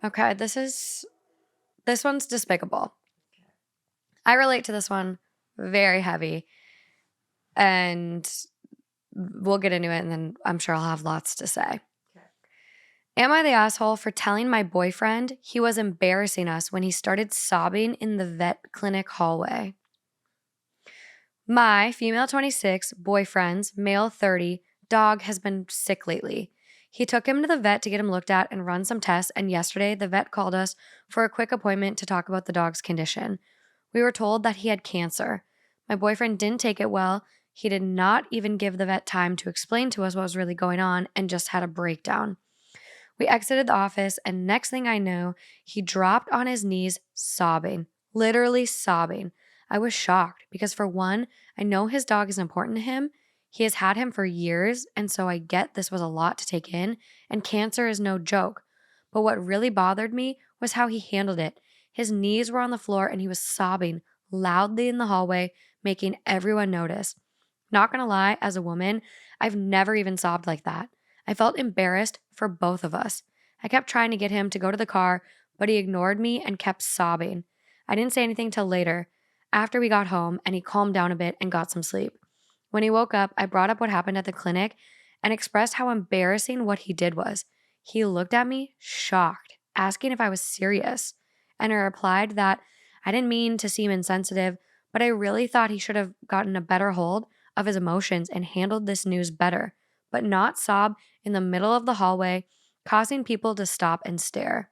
Okay, this one's despicable. I relate to this one very heavy, and we'll get into it, and then I'm sure I'll have lots to say. Okay. Am I the asshole for telling my boyfriend he was embarrassing us when he started sobbing in the vet clinic hallway? My female 26, boyfriend's male 30, dog has been sick lately. He took him to the vet to get him looked at and run some tests, and yesterday the vet called us for a quick appointment to talk about the dog's condition. We were told that he had cancer. My boyfriend didn't take it well. He did not even give the vet time to explain to us what was really going on and just had a breakdown. We exited the office, and next thing I knew, he dropped on his knees sobbing, literally sobbing. I was shocked because, for one, I know his dog is important to him. He has had him for years, and so I get this was a lot to take in, and cancer is no joke. But what really bothered me was how he handled it. His knees were on the floor, and he was sobbing loudly in the hallway, making everyone notice. Not gonna lie, as a woman, I've never even sobbed like that. I felt embarrassed for both of us. I kept trying to get him to go to the car, but he ignored me and kept sobbing. I didn't say anything till later, after we got home, and he calmed down a bit and got some sleep. When he woke up, I brought up what happened at the clinic and expressed how embarrassing what he did was. He looked at me, shocked, asking if I was serious, and I replied that I didn't mean to seem insensitive, but I really thought he should have gotten a better hold of his emotions and handled this news better, but not sob in the middle of the hallway, causing people to stop and stare.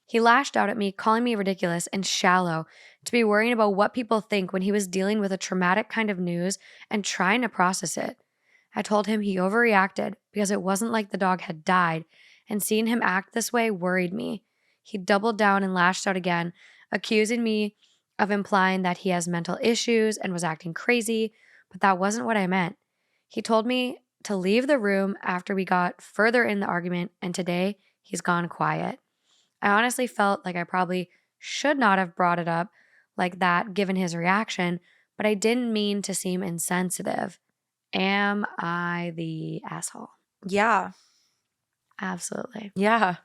He lashed out at me, calling me ridiculous and shallow to be worrying about what people think when he was dealing with a traumatic kind of news and trying to process it. I told him he overreacted because it wasn't like the dog had died, and seeing him act this way worried me. He doubled down and lashed out again, accusing me of implying that he has mental issues and was acting crazy, but that wasn't what I meant. He told me to leave the room after we got further in the argument, and today he's gone quiet. I honestly felt like I probably should not have brought it up like that given his reaction, but I didn't mean to seem insensitive. Am I the asshole? Yeah. Absolutely. Yeah.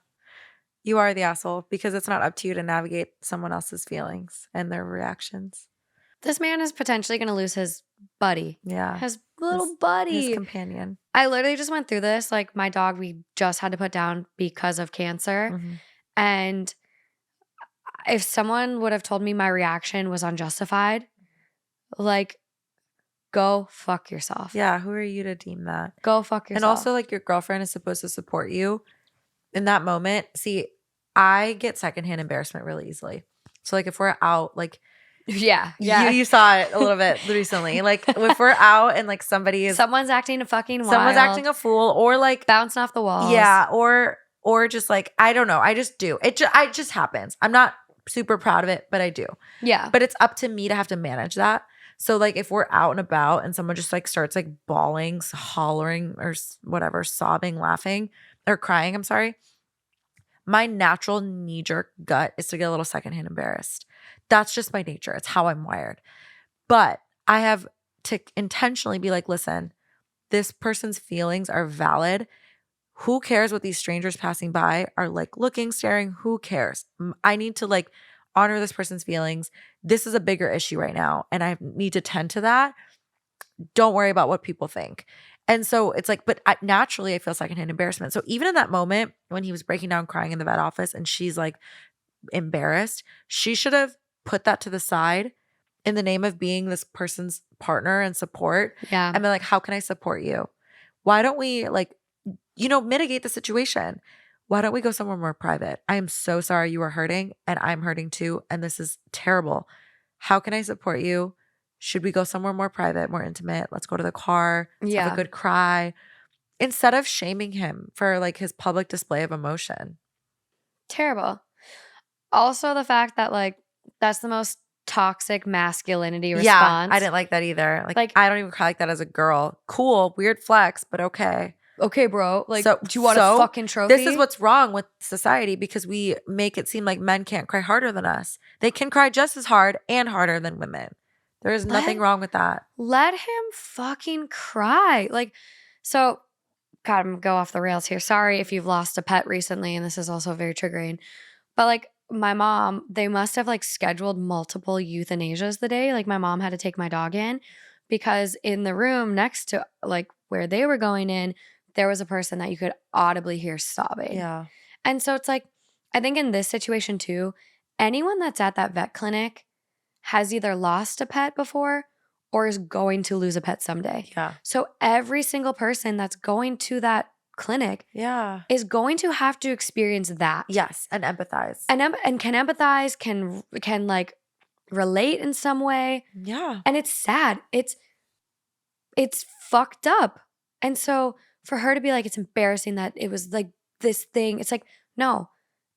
You are the asshole because it's not up to you to navigate someone else's feelings and their reactions. This man is potentially going to lose his buddy. Yeah. His little buddy. His companion. I literally just went through this. Like, my dog, we just had to put down because of cancer. Mm-hmm. And if someone would have told me my reaction was unjustified, like, go fuck yourself. Yeah, who are you to deem that? Go fuck yourself. And also, like, your girlfriend is supposed to support you in that moment. See, I get secondhand embarrassment really easily. So, like, if we're out, like, yeah. You saw it a little bit recently. Like, if we're out and, like, someone's acting a fucking wild. Someone's acting a fool, or, like, bouncing off the walls. Yeah, or just, like, I don't know. I just do. It just happens. I'm not super proud of it, but I do. Yeah. But it's up to me to have to manage that. So, like, if we're out and about and someone just, like, starts, like, bawling, hollering, or whatever, sobbing, laughing, or crying, I'm sorry, my natural knee-jerk gut is to get a little secondhand embarrassed. That's just my nature. It's how I'm wired. But I have to intentionally be like, listen, this person's feelings are valid. Who cares what these strangers passing by are, like, looking, staring? Who cares? I need to, like, honor this person's feelings. This is a bigger issue right now, and I need to tend to that. Don't worry about what people think. And so it's like, but naturally I feel secondhand embarrassment. So even in that moment when he was breaking down crying in the vet office and she's, like, embarrassed, she should have put that to the side in the name of being this person's partner and support. Yeah. And be like, how can I support you? Why don't we, like, mitigate the situation? Why don't we go somewhere more private? I am so sorry you are hurting, and I'm hurting too, and this is terrible. How can I support you? Should we go somewhere more private, more intimate? Let's go to the car. Let's have a good cry. Instead of shaming him for, like, his public display of emotion. Terrible. Also, the fact that, like, that's the most toxic masculinity response. Yeah, I didn't like that either. Like, I don't even cry like that as a girl. Cool, weird flex, but okay. Okay, bro. Like, do you want a fucking trophy? This is what's wrong with society, because we make it seem like men can't cry harder than us. They can cry just as hard and harder than women. There is nothing wrong with that. Let him fucking cry. Like, so, God, I'm going to go off the rails here. Sorry if you've lost a pet recently, and this is also very triggering. But like my mom, they must have like scheduled multiple euthanasias the day. Like my mom had to take my dog in because in the room next to like where they were going in, there was a person that you could audibly hear sobbing. Yeah. And so it's like, I think in this situation too, anyone that's at that vet clinic has either lost a pet before or is going to lose a pet someday. Yeah. So every single person that's going to that clinic Yeah. is going to have to experience that. Yes. And empathize. And can empathize, can like relate in some way. Yeah. And it's sad. It's fucked up. And so for her to be like, it's embarrassing that it was like this thing. It's like, no,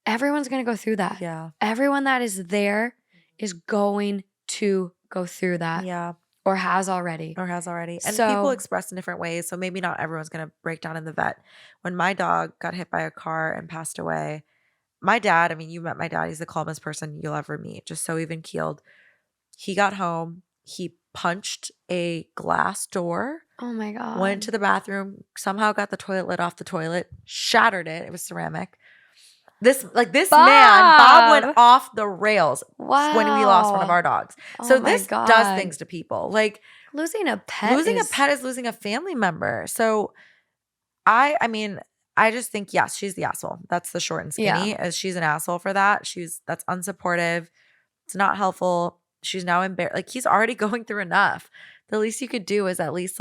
everyone's going to go through that. Yeah. Everyone that is there is going to go through that. Yeah. Or has already. And So- people express in different ways. So maybe not everyone's going to break down in the vet. When my dog got hit by a car and passed away, my dad, I mean, you met my dad. He's the calmest person you'll ever meet. Just so even keeled. He got home. He punched a glass door. Oh my God. Went to the bathroom. Somehow got the toilet lid off the toilet. Shattered it. It was ceramic. This man, Bob went off the rails when we lost one of our dogs. So Oh my this God. does things to people. Like Losing a pet losing a pet is losing a family member. So I mean, I just think, yes, she's the asshole. That's the short and skinny. As she's an asshole for that. That's unsupportive. It's not helpful. She's now embarrassed. Like he's already going through enough. The least you could do is at least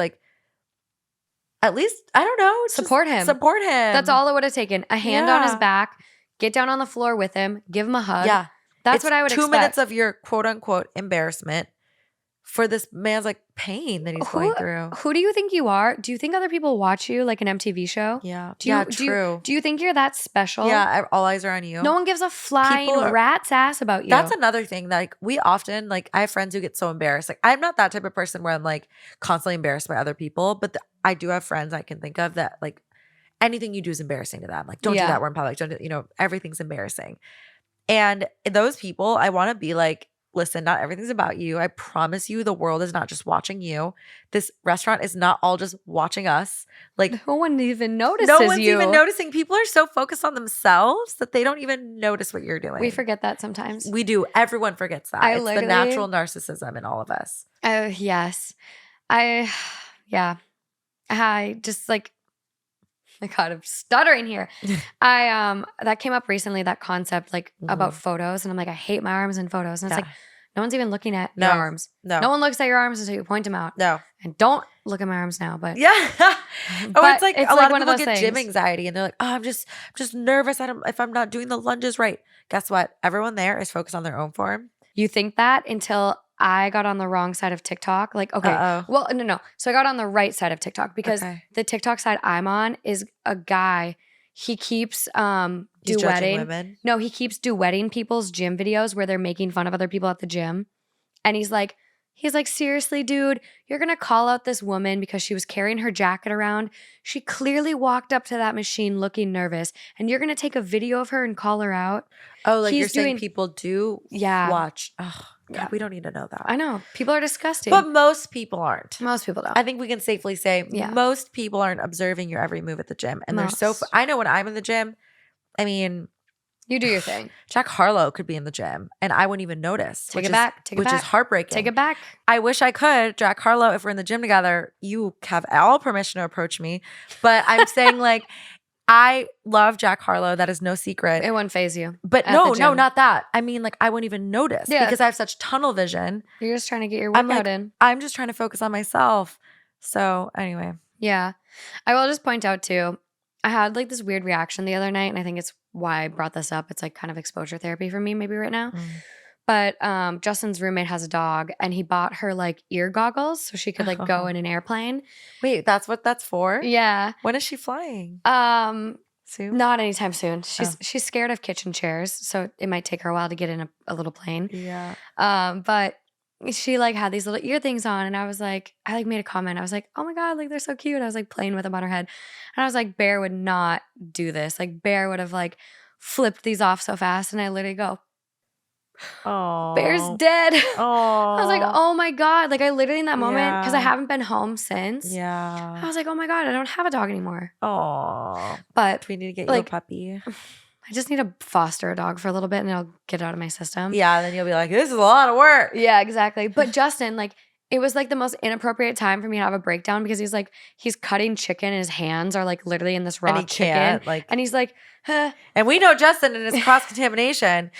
I don't know, Support him. Support him. That's all it would have taken. A hand on his Yeah. back, get down on the floor with him, give him a hug. Yeah. That's what I would 2 expect. minutes of your quote unquote embarrassment for this man's like pain that he's going through. Who do you think you are? Do you think other people watch you like an MTV show? Yeah. True. Do you think you're that special? Yeah. All eyes are on you. No one gives a flying People are- rat's ass about you. That's another thing that like we often like I have friends who get so embarrassed. Like I'm not that type of person where I'm like constantly embarrassed by other people, but I do have friends I can think of that like anything you do is embarrassing to them. Like don't do Yeah. that. We're in public. Don't, everything's embarrassing. And those people, I want to be like, listen, not everything's about you. I promise you the world is not just watching you. This restaurant is not all just watching us. Like no one even notices no one's you. even noticing. People are so focused on themselves that they don't even notice what you're doing. We forget that sometimes. We do. Everyone forgets that. It's the literally- natural narcissism in all of us. Yes. I just like, my God, I'm stuttering here. That came up recently, that concept like about photos. And I'm like, I hate my arms in photos. And it's Yeah. like, no one's even looking at your arms. No. No one looks at your arms until you point them out. No. And don't look at my arms now, but Yeah. Oh, But it's like it's a like lot one of of people those get gym things. anxiety and they're like, oh, I'm just nervous if I'm not doing the lunges right. Guess what? Everyone there is focused on their own form. you think that until I got on the wrong side of TikTok. Like, okay, Uh-oh. well, no. So I got on the right side of TikTok because Okay. the TikTok side I'm on is a guy. He keeps He's judging duetting. women. No, he keeps duetting people's gym videos where they're making fun of other people at the gym. And he's like, seriously, dude, you're going to call out this woman because she was carrying her jacket around. She clearly walked up to that machine looking nervous. And you're going to take a video of her and call her out. Oh, like He's you're saying doing- people do Yeah. watch. Oh, God, Yeah. we don't need to know that. I know. People are disgusting. But most people aren't. Most people don't. I think we can safely say Yeah. most people aren't observing your every move at the gym. And they're so, Most. I know when I'm in the gym, I mean, You do your thing. Jack Harlow could be in the gym and I wouldn't even notice. Take it back. Take it which back. is heartbreaking. Take it back. I wish I could. Jack Harlow, if we're in the gym together, you have all permission to approach me. But I'm saying like, I love Jack Harlow. That is no secret. It won't phase you. But at no, the gym. not that. I mean, like I wouldn't even notice Yeah. because I have such tunnel vision. You're just trying to get your I'm workout like, in. I'm just trying to focus on myself. So anyway. Yeah. I will just point out too, I had like this weird reaction the other night, and I think it's why I brought this up. It's like kind of exposure therapy for me maybe right now. But Justin's roommate has a dog, and he bought her like ear goggles so she could like go in an airplane. Wait, that's what that's for? Yeah. When is she flying? Soon? Not anytime soon. She's scared of kitchen chairs, so it might take her a while to get in a little plane. Yeah. But she like had these little ear things on, and I made a comment. I was like, oh my God, like they're so cute. I was like playing with them on her head. And I was like, Bear would not do this. Like Bear would have like flipped these off so fast. And I literally go, Oh. Bear's dead. Oh. I was like, oh my God. Like I literally in that moment, because I Yeah. haven't been home since. I Yeah. was like, oh my God, I don't have a dog anymore. Oh. But We need to get like, you a puppy. I just need to foster a dog for a little bit and it'll get it out of my system. Yeah, then you'll be like, this is a lot of work. Yeah, exactly. But Justin, like, it was like the most inappropriate time for me to have a breakdown because he's cutting chicken and his hands are like literally in this raw And he chicken. can't, like, and he's like, huh. and we know Justin and his cross-contamination.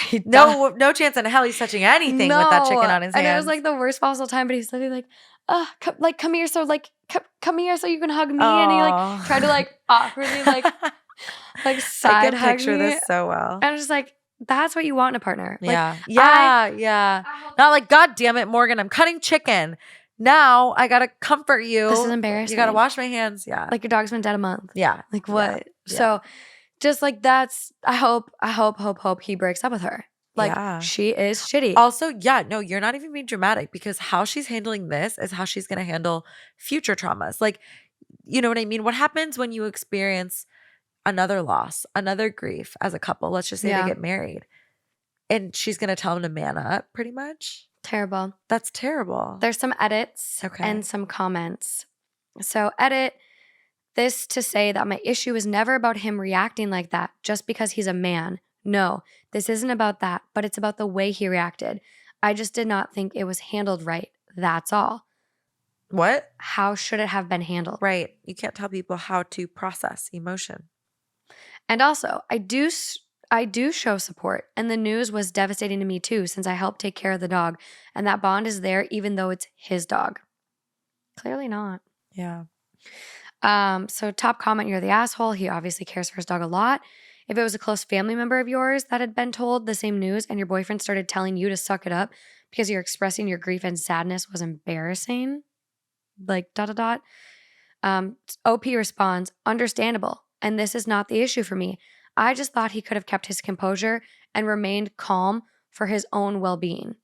He does. No chance in hell he's touching anything with that chicken on his hands. And it was like the worst possible time, but he's literally like, come here so like come here so you can hug me. Aww. And he like tried to like awkwardly like side I can hug picture me. this so well. And I was just like, that's what you want in a partner. Yeah. Like, Yeah. Not like, God damn it, Morgan, I'm cutting chicken. Now I gotta comfort you. This is embarrassing. You gotta wash my hands. Yeah. Like your dog's been dead a month. Yeah. Like what? Yeah. So just like that's I hope he breaks up with her. Like she is shitty. Also, yeah, no, you're not even being dramatic because how she's handling this is how she's gonna handle future traumas. Like, you know what I mean? What happens when you experience another loss, another grief as a couple? Let's just say they get married. And she's gonna tell him to man up pretty much. Terrible. That's terrible. There's some edits and some comments. So edit this to say that my issue is never about him reacting like that just because he's a man. No, this isn't about that, but it's about the way he reacted. I just did not think it was handled right. That's all. What? How should it have been handled? Right. You can't tell people how to process emotion. And also, I do show support, and the news was devastating to me too since I helped take care of the dog, and that bond is there even though it's his dog. Clearly not. Yeah. So top comment, you're the asshole. He obviously cares for his dog a lot. If it was a close family member of yours that had been told the same news and your boyfriend started telling you to suck it up because you're expressing your grief and sadness was embarrassing, like ... OP responds, understandable. And this is not the issue for me. I just thought he could have kept his composure and remained calm for his own well-being.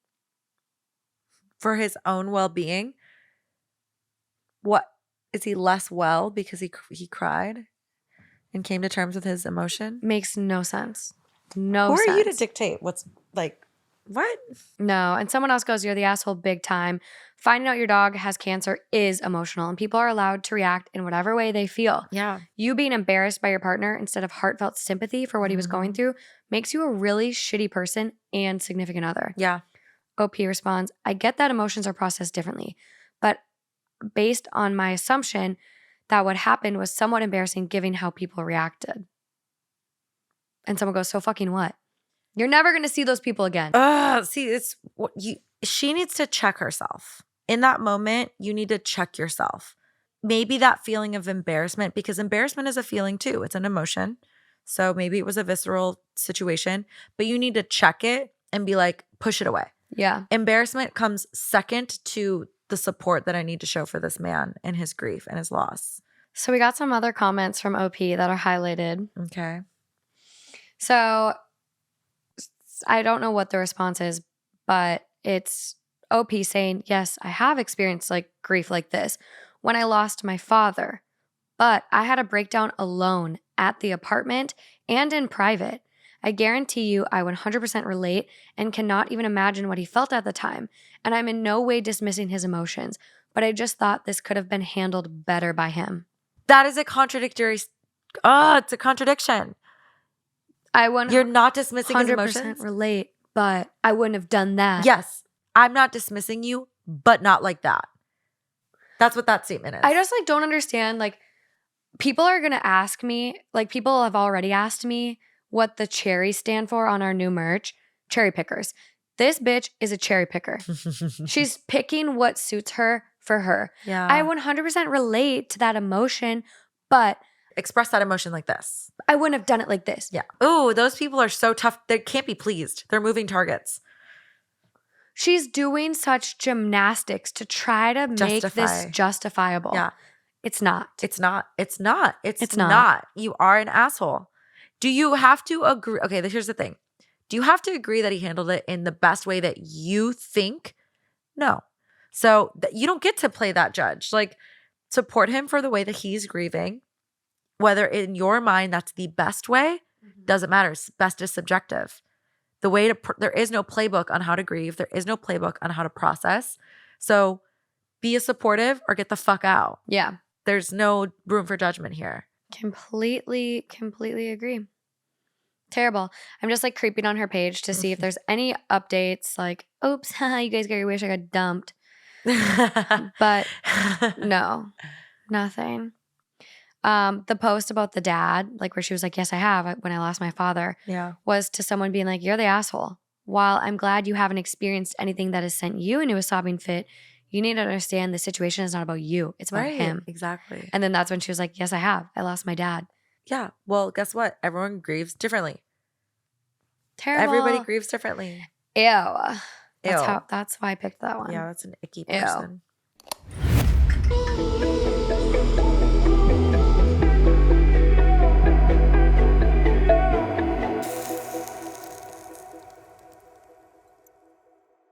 For his own well-being? What? Is he less well because he cried and came to terms with his emotion? Makes no sense. Who are you to dictate what's like, what? No. And someone else goes, you're the asshole big time. Finding out your dog has cancer is emotional and people are allowed to react in whatever way they feel. Yeah. You being embarrassed by your partner instead of heartfelt sympathy for what he was going through makes you a really shitty person and significant other. Yeah. OP responds, I get that emotions are processed differently, but based on my assumption that what happened was somewhat embarrassing given how people reacted. And someone goes, so fucking what? You're never going to see those people again. See, it's what she needs to check herself. In that moment, you need to check yourself. Maybe that feeling of embarrassment, because embarrassment is a feeling too. It's an emotion. So maybe it was a visceral situation, but you need to check it and be like, push it away. Yeah. Embarrassment comes second to the support that I need to show for this man and his grief and his loss. So we got some other comments from OP that are highlighted. Okay. So I don't know what the response is, but it's OP saying, yes, I have experienced like grief like this when I lost my father, but I had a breakdown alone at the apartment and in private. I guarantee you I 100% relate and cannot even imagine what he felt at the time. And I'm in no way dismissing his emotions, but I just thought this could have been handled better by him. That is a contradictory. It's a contradiction. You're not dismissing his emotions? 100% relate, but I wouldn't have done that. Yes. I'm not dismissing you, but not like that. That's what that statement is. I just like don't understand. Like people are going to ask me, like people have already asked me what the cherries stand for on our new merch. Cherry pickers. This bitch is a cherry picker. She's picking what suits her for her. Yeah. I 100% relate to that emotion, but express that emotion like this. I wouldn't have done it like this. Yeah. Oh, those people are so tough. They can't be pleased. They're moving targets. She's doing such gymnastics to try to make this justifiable. Yeah. It's not. It's not. It's not. It's not. You are an asshole. Do you have to agree? Okay, here's the thing. Do you have to agree that he handled it in the best way that you think? No. So you don't get to play that judge. Like, support him for the way that he's grieving. Whether in your mind that's the best way, doesn't matter. Best is subjective. The way there is no playbook on how to grieve. There is no playbook on how to process. So be a supportive or get the fuck out. Yeah. There's no room for judgment here. Completely agree. Terrible. I'm just like creeping on her page to see if there's any updates. Like, oops, haha, you guys got your wish. I got dumped. But no, nothing. The post about the dad, like where she was like, yes, I have when I lost my father, Yeah. was to someone being like, you're the asshole. While I'm glad you haven't experienced anything that has sent you into a sobbing fit, you need to understand the situation is not about you. It's about Right. him. Exactly. And then that's when she was like, yes, I have. I lost my dad. Yeah. Well, guess what? Everyone grieves differently. Terrible. Everybody grieves differently. Ew. Ew. That's why I picked that one. Yeah, that's an icky Ew. person.